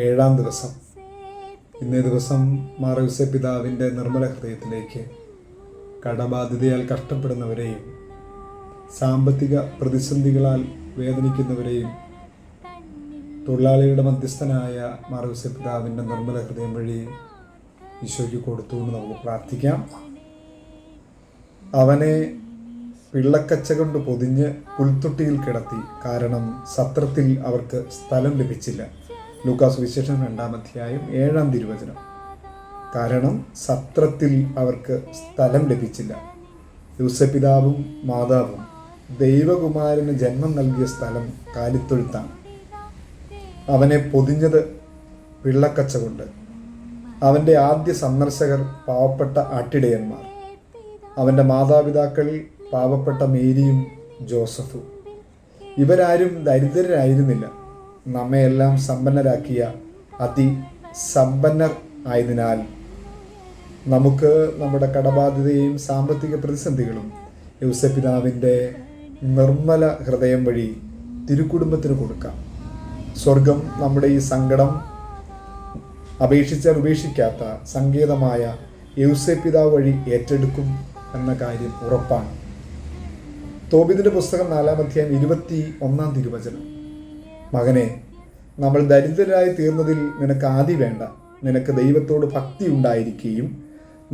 7-ാം ദിവസം. ഇന്നേ ദിവസം മാർ ഔസേപ്പ് പിതാവിൻ്റെ നിർമ്മല ഹൃദയത്തിലേക്ക് കടബാധിതയാൽ കഷ്ടപ്പെടുന്നവരെയും സാമ്പത്തിക പ്രതിസന്ധികളാൽ വേദനിക്കുന്നവരെയും തൊഴിലാളികളുടെ മധ്യസ്ഥനായ മാർ ഔസേപ്പ് പിതാവിൻ്റെ നിർമ്മല ഹൃദയം വഴി ഈശോയ്ക്ക് കൊടുത്തുകൊണ്ട് നമുക്ക് പ്രാർത്ഥിക്കാം. അവനെ പിള്ളക്കച്ച കൊണ്ട് പൊതിഞ്ഞ് പുൽത്തൊട്ടിയിൽ കിടത്തി, കാരണം സത്രത്തിൽ അവർക്ക് സ്ഥലം ലഭിച്ചില്ല. ലൂക്കാസ് സുവിശേഷം 2-ാം അധ്യായം 7-ാം തിരുവചനം. കാരണം സത്രത്തിൽ അവർക്ക് സ്ഥലം ലഭിച്ചില്ല. ഔസേപ്പ് പിതാവും മാതാവും ദൈവകുമാരന് ജന്മം നൽകിയ സ്ഥലം കാലിത്തൊഴുത്താണ്. അവനെ പൊതിഞ്ഞത് പിള്ളക്കച്ച കൊണ്ട്. അവൻ്റെ ആദ്യ സന്ദർശകർ പാവപ്പെട്ട ആട്ടിടയന്മാർ. അവൻ്റെ മാതാപിതാക്കൾ പാവപ്പെട്ട മേരിയും ജോസഫും. ഇവരാരും ദരിദ്രരായിരുന്നില്ല. നമ്മയെല്ലാം സമ്പന്നരാക്കിയ അതിസമ്പന്നർ ആയതിനാൽ നമുക്ക് നമ്മുടെ കടബാധ്യതയും സാമ്പത്തിക പ്രതിസന്ധികളും ഔസേപ്പ് പിതാവിൻ്റെ നിർമ്മല ഹൃദയം വഴി തിരുക്കുടുംബത്തിന് കൊടുക്കാം. സ്വർഗം നമ്മുടെ ഈ സങ്കടം അപേക്ഷിച്ചാൽ ഉപേക്ഷിക്കാത്ത സങ്കേതമായ ഔസേപ്പ് പിതാവ് വഴി ഏറ്റെടുക്കും എന്ന കാര്യം ഉറപ്പാണ്. തോബീതിൻ്റെ പുസ്തകം 4-ാം അധ്യായം 21-ാം തിരുവചനം. മകനെ, നമ്മൾ ദരിദ്രരായി തീർന്നതിൽ നിനക്ക് ആദി വേണ്ട. നിനക്ക് ദൈവത്തോട് ഭക്തി ഉണ്ടായിരിക്കുകയും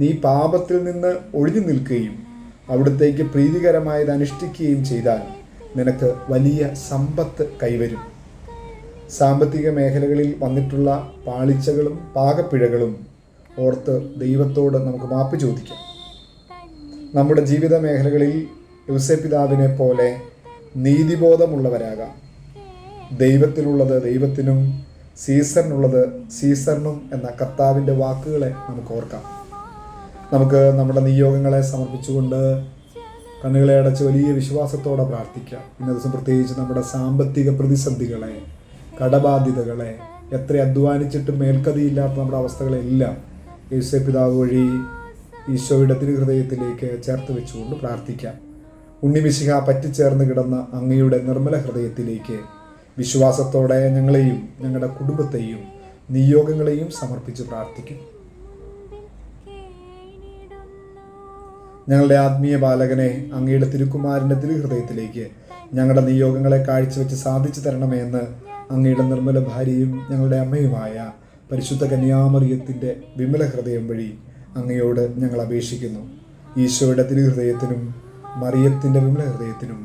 നീ പാപത്തിൽ നിന്ന് ഒഴിഞ്ഞു നിൽക്കുകയും അവിടുത്തേക്ക് പ്രീതികരമായത് അനുഷ്ഠിക്കുകയും ചെയ്താൽ നിനക്ക് വലിയ സമ്പത്ത് കൈവരും. സാമ്പത്തിക മേഖലകളിൽ വന്നിട്ടുള്ള പാളിച്ചകളും പാകപ്പിഴകളും ഓർത്ത് ദൈവത്തോട് നമുക്ക് മാപ്പ് ചോദിക്കാം. നമ്മുടെ ജീവിത മേഖലകളിൽ ഔസേപ്പ് പിതാവിനെ പോലെ നീതിബോധമുള്ളവരാകാം. ദൈവത്തിനുള്ളത് ദൈവത്തിനും സീസറിനുള്ളത് സീസറിനും എന്ന കർത്താവിൻ്റെ വാക്കുകളെ നമുക്ക് ഓർക്കാം. നമുക്ക് നമ്മുടെ നിയോഗങ്ങളെ സമർപ്പിച്ചുകൊണ്ട് കണ്ണുകളെ അടച്ച് വലിയ വിശ്വാസത്തോടെ പ്രാർത്ഥിക്കാം. ഇന്ന ദിവസം പ്രത്യേകിച്ച് നമ്മുടെ സാമ്പത്തിക പ്രതിസന്ധികളെ, കടബാധ്യതകളെ, എത്ര അധ്വാനിച്ചിട്ടും മേൽക്കതിയില്ലാത്ത നമ്മുടെ അവസ്ഥകളെല്ലാം ഔസേപ്പ് പിതാവ് വഴി ഈശോയുടെ തിരുഹൃദയത്തിലേക്ക് ചേർത്ത് വെച്ചുകൊണ്ട് പ്രാർത്ഥിക്കാം. ഉണ്ണിമിശിഹ പറ്റിച്ചേർന്ന് കിടന്ന അങ്ങയുടെ നിർമ്മല ഹൃദയത്തിലേക്ക് വിശ്വാസത്തോടെ ഞങ്ങളെയും ഞങ്ങളുടെ കുടുംബത്തെയും നിയോഗങ്ങളെയും സമർപ്പിച്ച് പ്രാർത്ഥിക്കും. ഞങ്ങളുടെ ആത്മീയ ബാലകനെ അങ്ങയുടെ തിരുക്കുമാരൻ്റെ തിരുഹൃദയത്തിലേക്ക് ഞങ്ങളുടെ നിയോഗങ്ങളെ കാഴ്ചവെച്ച് സാധിച്ചു തരണമെന്ന് അങ്ങയുടെ നിർമ്മല ഭാര്യയും ഞങ്ങളുടെ അമ്മയുമായ പരിശുദ്ധ കന്യാമറിയത്തിൻ്റെ വിമല ഹൃദയം വഴി അങ്ങയോട് ഞങ്ങൾ അപേക്ഷിക്കുന്നു. ഈശോയുടെ തിരുഹൃദയത്തിനും മറിയത്തിൻ്റെ വിമല ഹൃദയത്തിനും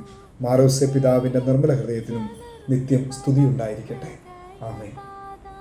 മാർ ഔസേപ്പ് പിതാവിൻ്റെ നിർമ്മല ഹൃദയത്തിനും നിത്യം സ്തുതി ഉണ്ടായിരിക്കട്ടെ. ആമേൻ.